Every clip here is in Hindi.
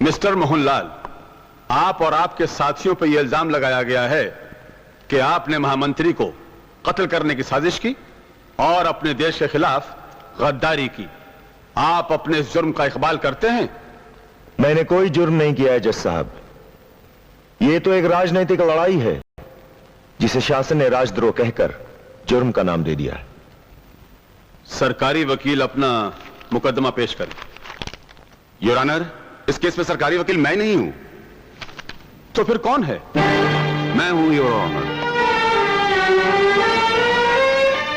मिस्टर मोहनलाल, आप और आपके साथियों पर यह इल्जाम लगाया गया है कि आपने महामंत्री को कत्ल करने की साजिश की और अपने देश के खिलाफ गद्दारी की। आप अपने इस जुर्म का इकबाल करते हैं? मैंने कोई जुर्म नहीं किया है जज साहब। यह तो एक राजनीतिक लड़ाई है जिसे शासन ने राजद्रोह कहकर जुर्म का नाम दे दिया है। सरकारी वकील अपना मुकदमा पेश करें। योर ऑनर, इस केस में सरकारी वकील मैं नहीं हूं, तो फिर कौन है? मैं हूं योर ऑनर।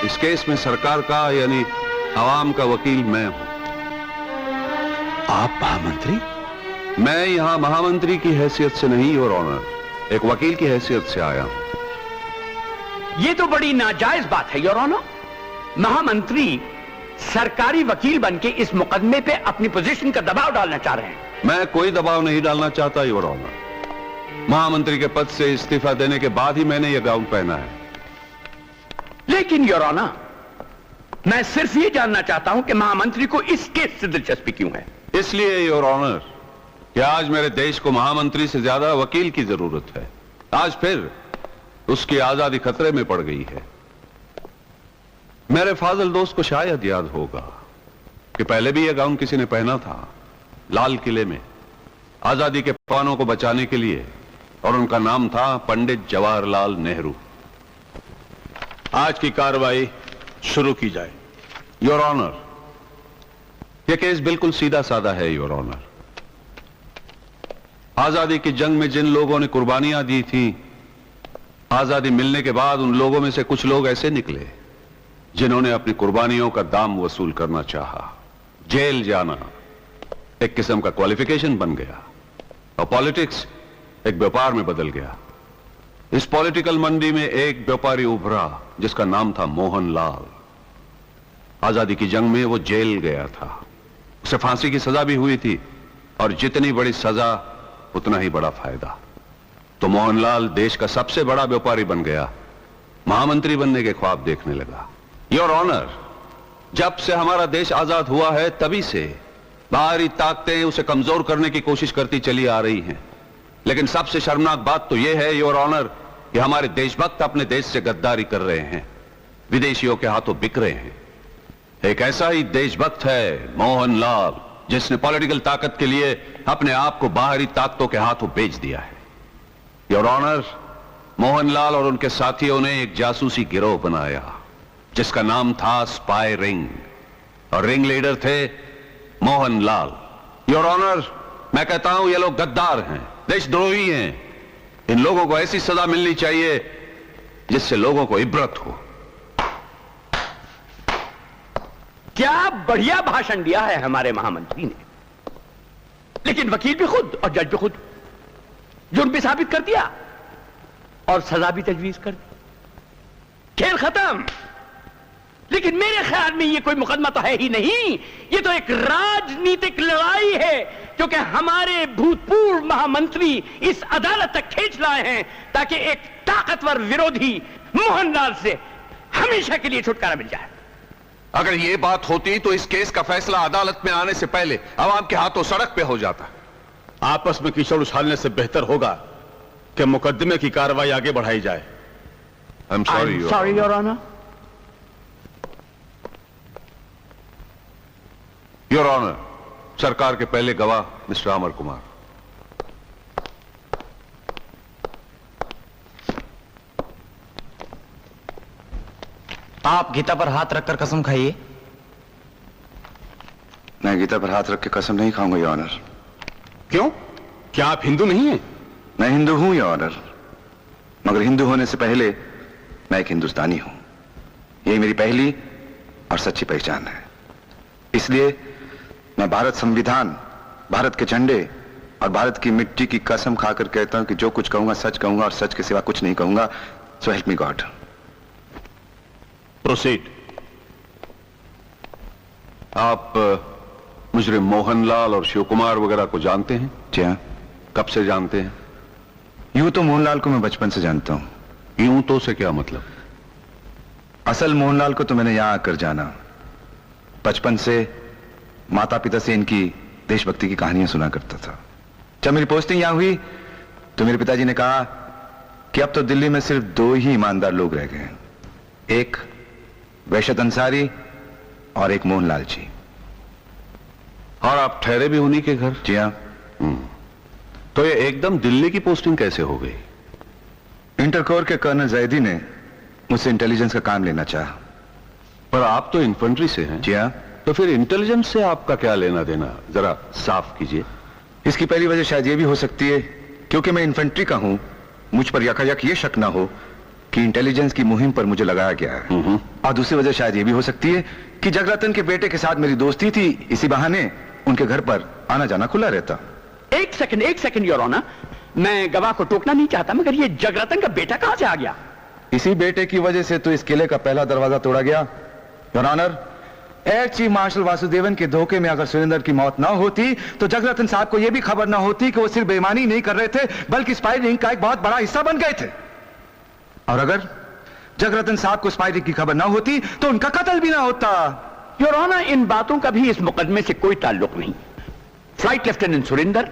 इस केस में सरकार का यानी आवाम का वकील मैं हूं। आप महामंत्री? मैं यहां महामंत्री की हैसियत से नहीं योर ऑनर, एक वकील की हैसियत से आया हूं। यह तो बड़ी नाजायज बात है योर ऑनर। महामंत्री सरकारी वकील बनके इस मुकदमे पे अपनी पोजीशन का दबाव डालना चाह रहे हैं। मैं कोई दबाव नहीं डालना चाहता योर ऑनर। महामंत्री के पद से इस्तीफा देने के बाद ही मैंने यह गाउन पहना है। लेकिन योर ऑनर, मैं सिर्फ ये जानना चाहता हूं कि महामंत्री को इस केस से दिलचस्पी क्यों है। इसलिए योर ऑनर कि आज मेरे देश को महामंत्री से ज्यादा वकील की जरूरत है। आज फिर उसकी आजादी खतरे में पड़ गई है। मेरे फाजिल दोस्त को शायद याद होगा कि पहले भी यह गाउन किसी ने पहना था, लाल किले में आजादी के पानों को बचाने के लिए, और उनका नाम था पंडित जवाहरलाल नेहरू। आज की कार्रवाई शुरू की जाए। योर ऑनर, यह केस बिल्कुल सीधा साधा है योर ऑनर। आजादी की जंग में जिन लोगों ने कुर्बानियां दी थी, आजादी मिलने के बाद उन लोगों में से कुछ लोग ऐसे निकले जिन्होंने अपनी कुर्बानियों का दाम वसूल करना चाहा। जेल जाना एक किस्म का क्वालिफिकेशन बन गया और पॉलिटिक्स एक व्यापार में बदल गया। इस पॉलिटिकल मंडी में एक व्यापारी उभरा जिसका नाम था मोहनलाल। आजादी की जंग में वो जेल गया था, उसे फांसी की सजा भी हुई थी, और जितनी बड़ी सजा उतना ही बड़ा फायदा। तो मोहनलाल देश का सबसे बड़ा व्यापारी बन गया, महामंत्री बनने के ख्वाब देखने लगा। योर ऑनर, जब से हमारा देश आजाद हुआ है तभी से बाहरी ताकतें उसे कमजोर करने की कोशिश करती चली आ रही हैं। लेकिन सबसे शर्मनाक बात तो यह है योर ऑनर कि हमारे देशभक्त अपने देश से गद्दारी कर रहे हैं, विदेशियों के हाथों बिक रहे हैं। एक ऐसा ही देशभक्त है मोहनलाल, जिसने पॉलिटिकल ताकत के लिए अपने आप को बाहरी ताकतों के हाथों बेच दिया है। योर ऑनर, मोहनलाल और उनके साथियों ने एक जासूसी गिरोह बनाया जिसका नाम था स्पाई रिंग, और रिंग लीडर थे मोहनलाल। योर ऑनर, मैं कहता हूं ये लोग गद्दार हैं, देशद्रोही हैं। इन लोगों को ऐसी सजा मिलनी चाहिए जिससे लोगों को इबरत हो। क्या बढ़िया भाषण दिया है हमारे महामंत्री ने, लेकिन वकील भी खुद और जज भी खुद, जुर्म भी साबित कर दिया और सजा भी तजवीज कर दी। खेल खत्म। लेकिन मेरे ख्याल में यह कोई मुकदमा तो है ही नहीं, यह तो एक राजनीतिक लड़ाई है जो कि हमारे भूतपूर्व महामंत्री इस अदालत तक खींच लाए हैं ताकि एक ताकतवर विरोधी मोहनलाल से हमेशा के लिए छुटकारा मिल जाए। अगर यह बात होती तो इस केस का फैसला अदालत में आने से पहले अवाम के हाथों सड़क पे हो जाता। आपस में कीचड़ उछालने से बेहतर होगा कि मुकदमे की कार्रवाई आगे बढ़ाई जाए। I am sorry your honour. Your honour, सरकार के पहले गवाह मिस्टर अमर कुमार। आप गीता पर हाथ रखकर कसम खाइए। मैं गीता पर हाथ रख के कसम नहीं खाऊंगा योर ऑनर। क्यों? क्या आप हिंदू नहीं हैं? मैं हिंदू हूं योर ऑनर, मगर हिंदू होने से पहले मैं एक हिंदुस्तानी हूं। यही मेरी पहली और सच्ची पहचान है। इसलिए मैं भारत संविधान, भारत के झंडे और भारत की मिट्टी की कसम खाकर कहता हूं कि जो कुछ कहूंगा सच कहूंगा और सच के सिवा कुछ नहीं कहूंगा। So help me God. Proceed. आप मुजरिम मोहनलाल और शिव कुमार वगैरह को जानते हैं? जी हाँ। कब से जानते हैं? यूं तो मोहनलाल को मैं बचपन से जानता हूं। यूं तो से क्या मतलब? असल मोहनलाल को तो मैंने यहां आकर जाना। बचपन से माता पिता से इनकी देशभक्ति की कहानियां सुना करता था। जब मेरी पोस्टिंग यहां हुई तो मेरे पिताजी ने कहा कि अब तो दिल्ली में सिर्फ 2 ही ईमानदार लोग रह गए हैं, एक वैशत अंसारी और एक मोहनलाल जी। और आप ठहरे भी उन्हीं के घर? जी हाँ। तो ये एकदम दिल्ली की पोस्टिंग कैसे हो गई? इंटर कोर के कर्नल जैदी ने मुझसे इंटेलिजेंस का काम लेना चाहा। पर आप तो इन्फेंट्री से हैं। जी हाँ। तो फिर इंटेलिजेंस से आपका क्या लेना देना, जरा साफ कीजिए। इसकी पहली वजह शायद यह भी हो सकती है क्योंकि मैं इन्फेंट्री का हूं, मुझ पर यकायक ये शक ना हो कि इंटेलिजेंस की मुहिम पर मुझे लगाया गया है। और दूसरी वजह शायद यह भी हो सकती है कि जगरतन के बेटे के साथ मेरी दोस्ती थी, इसी बहाने उनके घर पर आना जाना खुला रहता। एक सेकंड योर ऑनर, मैं गवाह को टोकना नहीं चाहता, मगर ये जगरतन का बेटा कहां से आ गया? इसी बेटे की वजह से तो इस किले का पहला दरवाजा तोड़ा गया। Your honour, air chief marshal Vasudevan के धोखे में अगर सुरेंद्र की मौत ना होती तो जगरतन साहब को यह भी खबर ना होती कि वो सिर्फ बेईमानी नहीं कर रहे थे बल्कि स्पाई रिंग का एक बहुत बड़ा हिस्सा बन गए थे। और अगर जगरतन साहब को स्पाई रिंग की खबर ना होती तो उनका कत्ल भी ना होता। योर ऑनर, इन बातों का भी इस मुकदमे से कोई ताल्लुक नहीं। फ्लाइट लेफ्टिनेंट सुरेंद्र,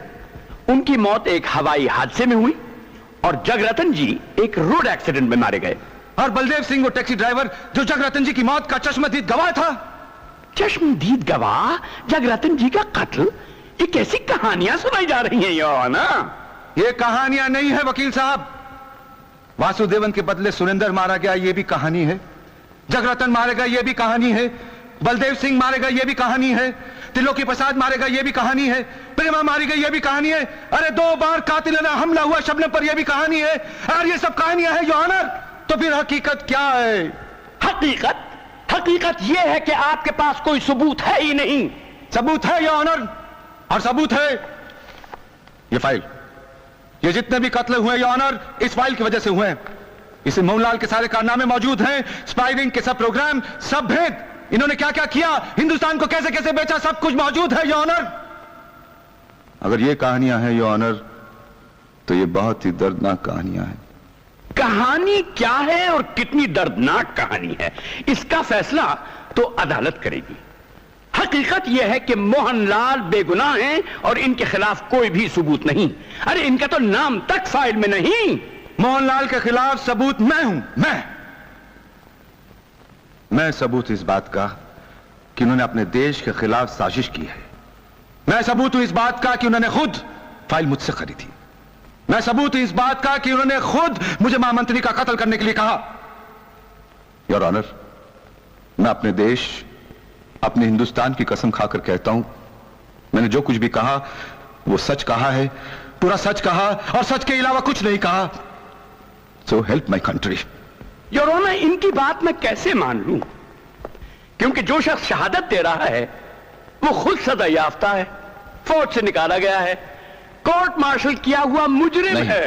उनकी मौत एक हवाई हादसे में हुई और जगरतन जी एक रोड एक्सीडेंट में मारे गए। और बलदेव सिंह वो टैक्सी ड्राइवर जो जगरतन जी की मौत का चश्मदीद गवाह था। चश्मदीद गवाह, जगरतन जी का कत्ल, ये कैसी कहानियां सुनाई जा रही हैं योर ऑनर? ये कहानियां नहीं है वकील साहब। वासुदेवन के बदले सुरेंद्र मारा गया, ये भी कहानी है। जगरतन मारे गए, ये भी कहानी है। बलदेव सिंह मारे गए, ये भी कहानी है। त्रिलोकी प्रसाद मारे गए, ये भी कहानी है। प्रेमा मारी गई, ये भी कहानी है। अरे 2 बार कातिलाना हमला हुआ शबनम पर, यह भी कहानी है। और ये सब कहानियां हैं योर ऑनर, तो फिर हकीकत क्या है? हकीकत यह है कि आपके पास कोई सबूत है ही नहीं। सबूत है योर ऑनर, और सबूत है ये फाइल। ये जितने भी कत्ल हुए योर ऑनर इस फाइल की वजह से हुए हैं। इसमें मोहनलाल के सारे कारनामे मौजूद हैं, स्पाइरिंग के सब प्रोग्राम, सब भेद, इन्होंने क्या क्या किया, हिंदुस्तान को कैसे कैसे बेचा, सब कुछ मौजूद है योर ऑनर। अगर ये कहानियां हैं योर ऑनर तो ये बहुत ही दर्दनाक कहानियां हैं। कहानी क्या है और कितनी दर्दनाक कहानी है, इसका फैसला तो अदालत करेगी। हकीकत यह है कि मोहनलाल बेगुनाह हैं और इनके खिलाफ कोई भी सबूत नहीं। अरे इनका तो नाम तक फाइल में नहीं। मोहनलाल के खिलाफ सबूत मैं हूं। मैं सबूत इस बात का कि उन्होंने अपने देश के खिलाफ साजिश की है। मैं सबूत हूं इस बात का कि उन्होंने खुद फाइल मुझसे खरीदी। मैं सबूत हूं इस बात का कि उन्होंने खुद मुझे महामंत्री का कत्ल करने के लिए कहा। योर ऑनर, मैं अपने देश, अपने हिंदुस्तान की कसम खाकर कहता हूं, मैंने जो कुछ भी कहा वो सच कहा है, पूरा सच कहा और सच के अलावा कुछ नहीं कहा। So help my country. Your honour, इनकी बात मैं कैसे मान लूं, क्योंकि जो शख्स शहादत दे रहा है वो खुद सजा याफ्ता है, फौज से निकाला गया है, कोर्ट मार्शल किया हुआ मुजरिम है।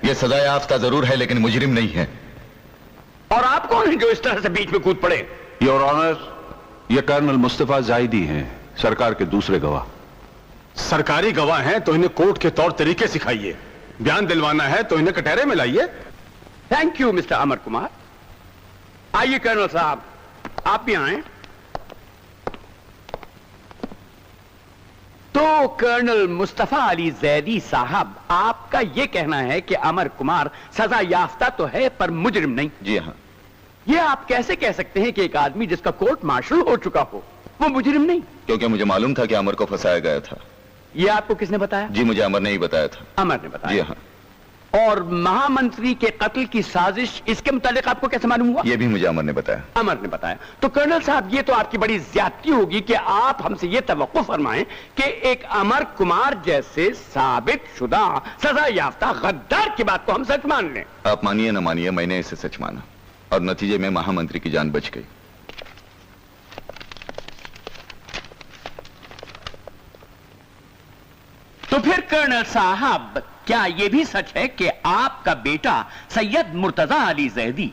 यह सजा याफ्ता जरूर है लेकिन मुजरिम नहीं है। और आप कौन हैं जो इस तरह से बीच में कूद पड़े? योर ऑनर, ये कर्नल मुस्तफा जायदी हैं, सरकार के दूसरे गवाह। सरकारी गवाह हैं तो इन्हें कोर्ट के तौर तरीके सिखाइए, बयान दिलवाना है तो इन्हें कटहरे में लाइए। Thank you mister Amar Kumar. आइए कर्नल साहब, आप भी आए। तो कर्नल मुस्तफा अली जैदी साहब, आपका यह कहना है कि अमर कुमार सजा याफ्ता तो है पर मुजरिम नहीं? जी हाँ। यह आप कैसे कह सकते हैं कि एक आदमी जिसका कोर्ट मार्शल हो चुका हो वो मुजरिम नहीं? क्योंकि मुझे मालूम था कि अमर को फंसाया गया था। यह आपको किसने बताया? जी मुझे अमर ने ही बताया था। अमर ने बताया? जी हाँ। और महामंत्री के कत्ल की साजिश, इसके मुतालिक आपको कैसे मालूम हुआ? यह भी मुझे अमर ने बताया। अमर ने बताया। तो कर्नल साहब, ये तो आपकी बड़ी ज्यादती होगी कि आप हमसे ये तवक्कुफ फरमाएं कि एक अमर कुमार जैसे साबित शुदा सजा याफ्ता गद्दार की बात को हम सच मान लें। आप मानिए न मानिए, मैंने इसे सच माना और नतीजे में महामंत्री की जान बच गई। तो फिर कर्नल साहब, क्या यह भी सच है कि आपका बेटा सैयद मुर्तजा अली जैदी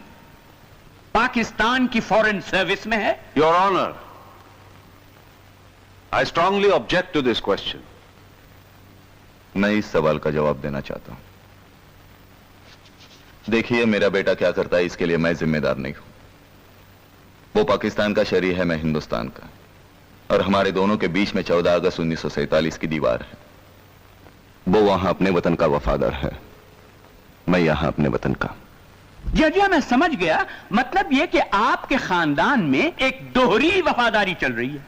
पाकिस्तान की फॉरेन सर्विस में है? Your honour, I strongly object to this question. मैं इस सवाल का जवाब देना चाहता हूं। देखिए, मेरा बेटा क्या करता है इसके लिए मैं जिम्मेदार नहीं हूं। वो पाकिस्तान का शहरी है, मैं हिंदुस्तान का, और हमारे दोनों के बीच में 14 अगस्त 1947 की दीवार है। वो वहां अपने वतन का वफादार है, मैं यहां अपने वतन का। जजिया मैं समझ गया, मतलब यह कि आपके खानदान में एक दोहरी वफादारी चल रही है।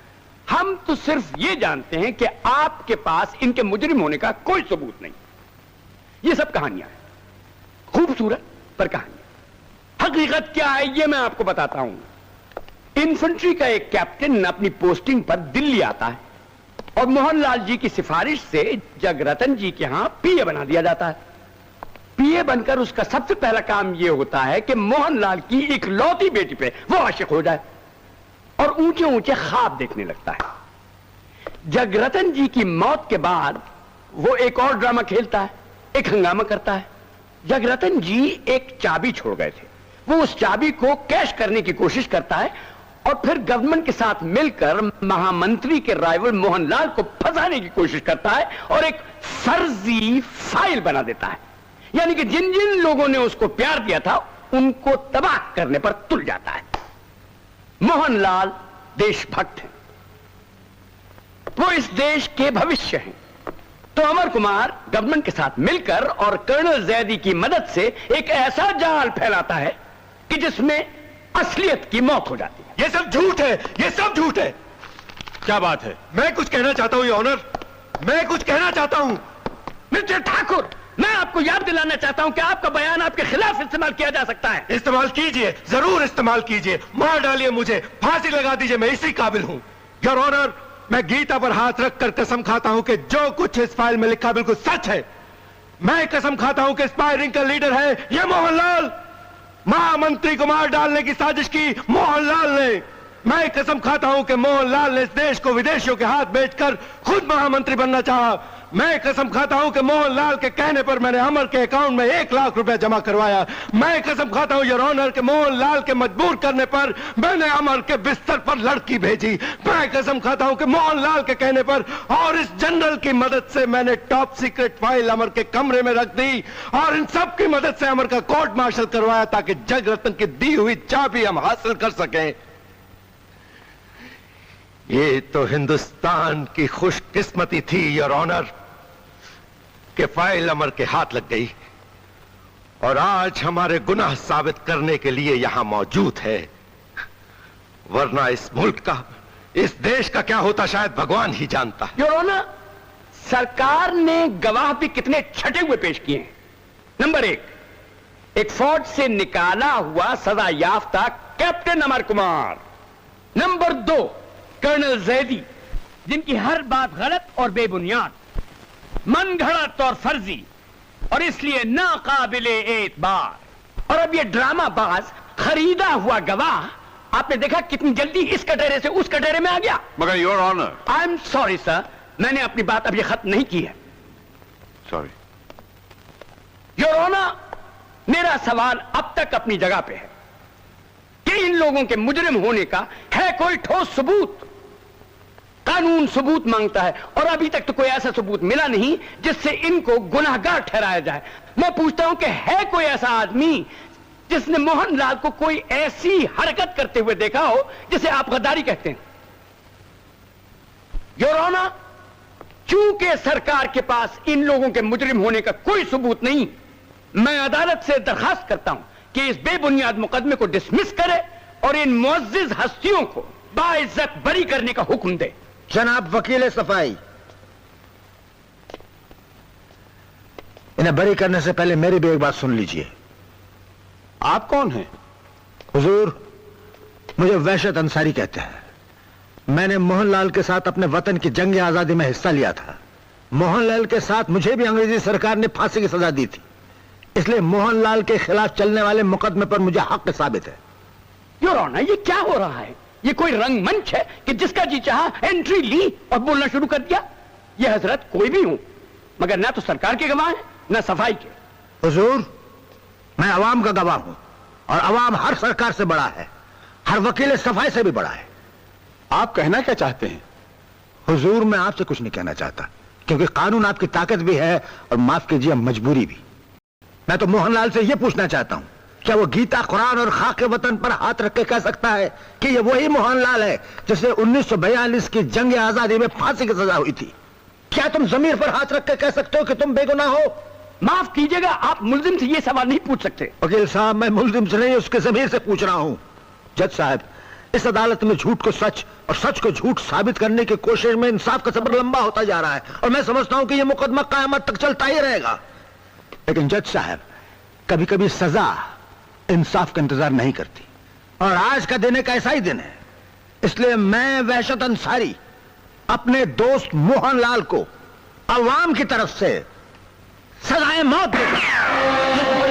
हम तो सिर्फ ये जानते हैं कि आपके पास इनके मुजरिम होने का कोई सबूत नहीं। ये सब कहानियां हैं, खूबसूरत पर कहानियां। हकीकत क्या है ये मैं आपको बताता हूं। इन्फेंट्री का एक कैप्टन अपनी पोस्टिंग पर दिल्ली आता है और मोहनलाल जी की सिफारिश से जगरतन जी के यहां पीए बना दिया जाता है। पीए बनकर उसका सबसे पहला काम यह होता है कि मोहनलाल की इकलौती बेटी पे वो आशिक हो जाए और ऊंचे ऊंचे ख्वाब देखने लगता है। जगरतन जी की मौत के बाद वो एक और ड्रामा खेलता है, एक हंगामा करता है। जगरतन जी एक चाबी छोड़ गए थे, वो उस चाबी को कैश करने की कोशिश करता है और फिर गवर्नमेंट के साथ मिलकर महामंत्री के राइवल मोहनलाल को फंसाने की कोशिश करता है और एक फर्जी फाइल बना देता है। यानी कि जिन जिन लोगों ने उसको प्यार दिया था उनको तबाह करने पर तुल जाता है। मोहनलाल देशभक्त हैं, वो इस देश के भविष्य हैं। तो अमर कुमार गवर्नमेंट के साथ मिलकर और कर्नल जैदी की मदद से एक ऐसा जाल फैलाता है कि जिसमें असलियत की मौत हो जाती है। ये सब झूठ है, ये सब झूठ है। क्या बात है? मैं कुछ कहना चाहता हूं योर ऑनर, मैं कुछ कहना चाहता हूं। मिस्टर ठाकुर, मैं आपको याद दिलाना चाहता हूं कि आपका बयान आपके खिलाफ इस्तेमाल किया जा सकता है। इस्तेमाल कीजिए, जरूर इस्तेमाल कीजिए, मार डालिए मुझे, फांसी लगा दीजिए, मैं इसी काबिल हूं। योर ऑनर, मैं गीता पर हाथ रखकर कसम खाता हूं कि जो कुछ इस फाइल में लिखा बिल्कुल सच है। मैं कसम खाता हूं कि स्पाई रिंग का लीडर है यह मोहनलाल। महामंत्री को मार डालने की साजिश की मोहनलाल ने। मैं कसम खाता हूं कि मोहनलाल ने इस देश को विदेशियों के हाथ बेचकर खुद महामंत्री बनना चाहा। मैं कसम खाता हूं कि मोहनलाल के कहने पर मैंने अमर के अकाउंट में 1 लाख रुपए जमा करवाया। मैं कसम खाता हूं योर ऑनर के मोहनलाल के मजबूर करने पर मैंने अमर के बिस्तर पर लड़की भेजी। मैं कसम खाता हूं कि मोहनलाल के कहने पर और इस जनरल की मदद से मैंने टॉप सीक्रेट फाइल अमर के कमरे में रख दी और इन सब की मदद से अमर का कोर्ट मार्शल करवाया ताकि जगरतन की दी हुई चाबी हम हासिल कर सकें। ये तो हिंदुस्तान की खुशकिस्मती थी योर ऑनर कि फाइल अमर के हाथ लग गई और आज हमारे गुनाह साबित करने के लिए यहां मौजूद है। वरना इस मुल्क का, इस देश का क्या होता शायद भगवान ही जानता है। योर ऑनर, सरकार ने गवाह भी कितने छटे हुए पेश किए हैं। नंबर 1, एक फौज से निकाला हुआ सजा याफ्ता captain Amar Kumar. Number 2, colonel Zaidi, जिनकी हर बात गलत और बेबुनियाद, मन घड़त और फर्जी और इसलिए नाकाबिले एतबार। और अब ये ड्रामाबाज खरीदा हुआ गवाह, आपने देखा कितनी जल्दी इस कटोरे से उस कटोरे में आ गया। मगर your honour, I am sorry sir, मैंने अपनी बात अभी खत्म नहीं की है। सॉरी योर ऑनर, मेरा सवाल अब तक अपनी जगह पे है कि इन लोगों के मुजरिम होने का है कोई ठोस सबूत। कानून सबूत मांगता है और अभी तक तो कोई ऐसा सबूत मिला नहीं जिससे इनको गुनाहगार ठहराया जाए। मैं पूछता हूं कि है कोई ऐसा आदमी जिसने मोहनलाल को कोई ऐसी हरकत करते हुए देखा हो जिसे आप गद्दारी कहते हैं। योर ऑनर, चूंकि सरकार के पास इन लोगों के मुजरिम होने का कोई सबूत नहीं, मैं अदालत से दरखास्त करता हूं कि इस बेबुनियाद मुकदमे को डिसमिस करे और इन मुअज्जिज हस्तियों को बाइज्जत बरी करने का हुक्म दे। जनाब वकील सफाई, इन्हें बरी करने से पहले मेरी भी एक बात सुन लीजिए। आप कौन हैं? हुजूर, मुझे वहशत अंसारी कहते हैं। मैंने मोहनलाल के साथ अपने वतन की जंग आजादी में हिस्सा लिया था। मोहनलाल के साथ मुझे भी अंग्रेजी सरकार ने फांसी की सजा दी थी, इसलिए मोहनलाल के खिलाफ चलने वाले मुकदमे पर मुझे हक साबित है। योर ऑनर, ये क्या हो रहा है? ये कोई रंगमंच है कि जिसका जी चाहा एंट्री ली और बोलना शुरू कर दिया? ये हजरत कोई भी हूं, मगर ना तो सरकार के गवाह हैं ना सफाई के। हुजूर, मैं अवाम का गवाह हूं और अवाम हर सरकार से बड़ा है, हर वकील सफाई से भी बड़ा है। आप कहना क्या चाहते हैं? हुजूर, मैं आपसे कुछ नहीं कहना चाहता क्योंकि कानून आपकी ताकत भी है और माफ कीजिए मजबूरी भी। मैं तो मोहनलाल से यह पूछना चाहता हूं, क्या वो गीता, कुरान और खाके वतन पर हाथ रख के कह सकता है कि ये वही मोहनलाल है जिसे 1942 की जंग आजादी में फांसी की सजा हुई थी? क्या तुम जमीर पर हाथ रख के कह सकते हो कि तुम बेगुनाह हो? माफ कीजिएगा, आप मुल्जिम से ये सवाल नहीं पूछ सकते। वकील साहब, मैं मुल्जिम से नहीं, उसके जमीर से पूछ रहा हूं। जज साहब, इस अदालत में झूठ को सच और सच को झूठ साबित करने की कोशिश में इंसाफ का सफर लंबा होता जा रहा है और मैं समझता हूं कि यह मुकदमा कयामत तक चलता ही रहेगा। लेकिन जज साहब, कभी कभी सजा इंसाफ का इंतजार नहीं करती और आज का दिन एक ऐसा ही दिन है। इसलिए मैं वहशत अंसारी अपने दोस्त मोहनलाल को अवाम की तरफ से सजाए मौत देता हूं।